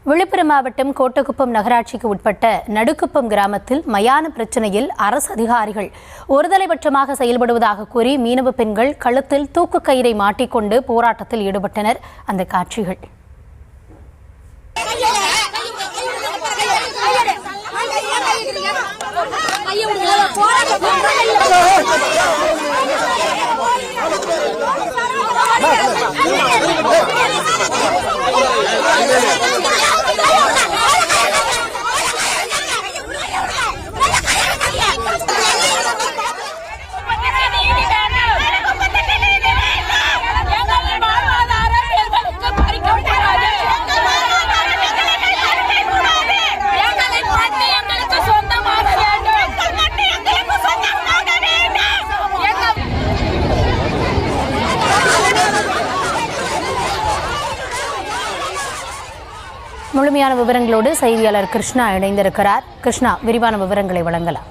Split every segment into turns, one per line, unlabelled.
விழுப்புரம் மாவட்டம் கோட்டக்குப்பம் நகராட்சிக்கு உட்பட்ட நடுக்குப்பம் கிராமத்தில் மயான பிரச்சினையில் அரசு அதிகாரிகள் ஒருதலைபட்சமாக செயல்படுவதாக கூறி மீனவ பெண்கள் கழுத்தில் தூக்கு கயிறை மாட்டிக்கொண்டு போராட்டத்தில் ஈடுபட்டனர். அந்த காட்சிகள். முழுமையான விவரங்களோடு செய்தியாளர் கிருஷ்ணா இணைந்திருக்கிறார். கிருஷ்ணா, விரிவான விவரங்களை வழங்கலாம்.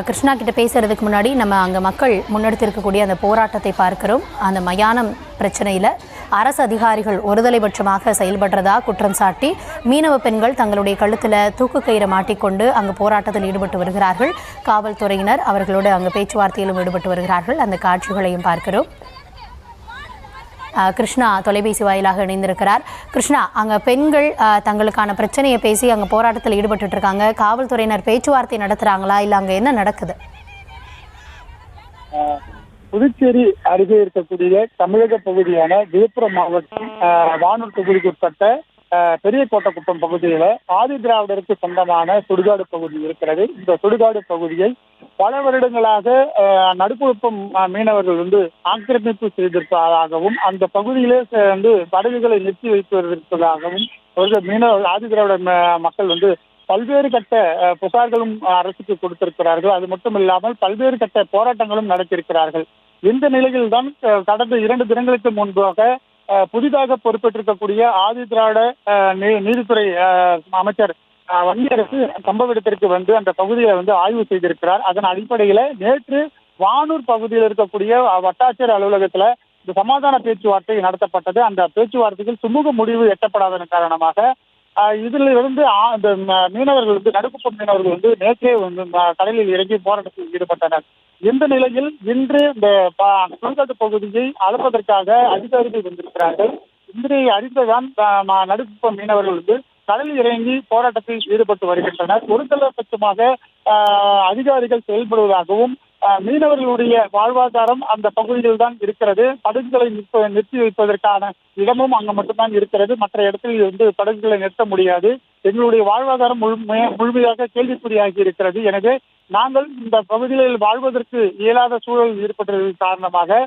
கிருஷ்ணா கிட்ட பேசுறதுக்கு முன்னாடி நம்ம அங்கே மக்கள் முன்னெடுத்திருக்கக்கூடிய அந்த போராட்டத்தை பார்க்கிறோம். அந்த மயானம் பிரச்சனையில் அரசு அதிகாரிகள் ஒருதலைபட்சமாக செயல்படுறதா குற்றம் சாட்டி மீனவ பெண்கள் தங்களுடைய கழுத்தில் தூக்கு கயிறை மாட்டிக்கொண்டு அங்கு போராட்டத்தில் ஈடுபட்டு வருகிறார்கள். காவல்துறையினர் அவர்களோடு அங்கு பேச்சுவார்த்தையிலும் ஈடுபட்டு வருகிறார்கள். அந்த காட்சிகளையும் பார்க்கிறோம். கிருஷ்ணா தொலைபேசி வாயிலாக இணைந்திருக்கிறார். கிருஷ்ணா, அங்கே பெண்கள் தங்களுக்கான பிரச்சனையை பேசி அங்கே போராட்டத்தில் ஈடுபட்டு இருக்காங்க. காவல்துறையினர் பேச்சுவார்த்தை நடத்துகிறாங்களா, இல்லை அங்கே என்ன நடக்குது?
புதுச்சேரி அருகே இருக்கக்கூடிய தமிழக பகுதியான விழுப்புரம் மாவட்டம் வானூர் தொகுதிக்கு உட்பட்ட பெரிய கோட்டக்குப்பம் பகுதியில ஆதி திராவிடருக்கு சொந்தமான சுடுகாடு பகுதி இருக்கிறது. இந்த சுடுகாடு பகுதியை பல வருடங்களாக நடுக்குப்பம் மீனவர்கள் ஆக்கிரமிப்பு செய்திருப்பதாகவும் அந்த பகுதியிலே படகுகளை நிறுத்தி வைத்திருப்பதாகவும் மீனவர்கள் ஆதி திராவிட மக்கள் பல்வேறு கட்ட புகார்களும் அரசுக்கு கொடுத்திருக்கிறார்கள். அது மட்டும் இல்லாமல் பல்வேறு கட்ட போராட்டங்களும் நடத்தியிருக்கிறார்கள். இந்த நிலையில்தான் கடந்த 2 தினங்களுக்கு முன்பாக புதிதாக பொறுப்பேற்றிருக்கக்கூடிய ஆதி திராவிட நீதித்துறை அமைச்சர் வன்னியரசு சம்பவ இடத்திற்கு அந்த பகுதியை ஆய்வு செய்திருக்கிறார். அதன் அடிப்படையில நேற்று வானூர் பகுதியில் இருக்கக்கூடிய வட்டாட்சியர் அலுவலகத்துல இந்த சமாதான பேச்சுவார்த்தை நடத்தப்பட்டது. அந்த பேச்சுவார்த்தையில் சுமூக முடிவு எட்டப்படாததன் காரணமாக இதுல இந்த மீனவர்கள் நடுக்குப்பம் மீனவர்கள் நேற்றே கடலில் இறங்கி போராட்டத்தில் ஈடுபட்டனர். இந்த நிலையில் இன்று இந்த சுடுகாட்டு பகுதியை அளப்பதற்காக அதிகாரிகள் வந்திருக்கிறார்கள். இன்றை அறிந்ததான் நடுக்குப்பம் மீனவர்கள் கடலில் இறங்கி போராட்டத்தில் ஈடுபட்டு வருகின்றனர். ஒருதலைபட்சமாக அதிகாரிகள் செயல்படுவதாகவும் மீனவர்களுடைய வாழ்வாதாரம் அந்த பகுதியில் தான் இருக்கிறது. படகுகளை நிறுத்தி வைப்பதற்கான இடமும் அங்கு மட்டும்தான் இருக்கிறது. மற்ற இடத்தில் படகுகளை நிறுத்த முடியாது. எங்களுடைய வாழ்வாதாரம் முழுமையாக கேள்விக்குறியாகி இருக்கிறது. எனவே நாங்கள் இந்த பகுதிகளில் வாழ்வதற்கு இயலாத சூழல் ஏற்பட்டதன் காரணமாக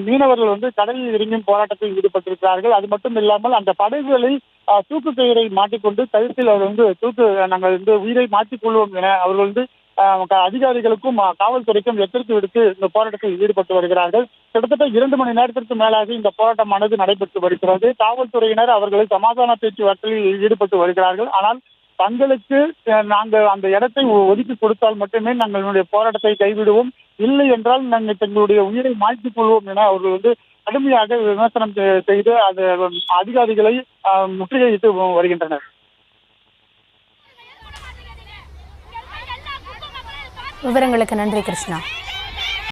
மீனவர்கள் கடலில் இறங்கும் போராட்டத்தில் ஈடுபட்டிருக்கிறார்கள். அது மட்டும் இல்லாமல் அந்த படகுகளை தூக்கு கயிறை மாட்டிக்கொண்டு கழுத்தில் அவர் நாங்கள் உயிரை மாற்றிக்கொள்வோம் என அவர்கள் அதிகாரிகளுக்கும் காவல்துறைக்கும் எச்சரிக்கை விடுத்து இந்த போராட்டத்தில் ஈடுபட்டு வருகிறார்கள். கிட்டத்தட்ட 2 மணி நேரத்திற்கு மேலாக இந்த போராட்டமானது நடைபெற்று வருகிறது. காவல்துறையினர் அவர்களை சமாதான பேச்சுவார்த்தையில் ஈடுபட்டு வருகிறார்கள். ஆனால் தங்களுக்கு நாங்கள் அந்த இடத்தை ஒதுக்கி கொடுத்தால் மட்டுமே நாங்களுடைய போராட்டத்தை கைவிடுவோம், இல்லை என்றால் நாங்கள் தங்களுடைய உயிரை மாற்றிக் கொள்வோம் என அவர்கள் கடுமையாக விமர்சனம் செய்து அது அதிகாரிகளை முற்றுகையிட்டு வருகின்றனர்.
விவரங்களுக்கு நன்றி கிருஷ்ணா.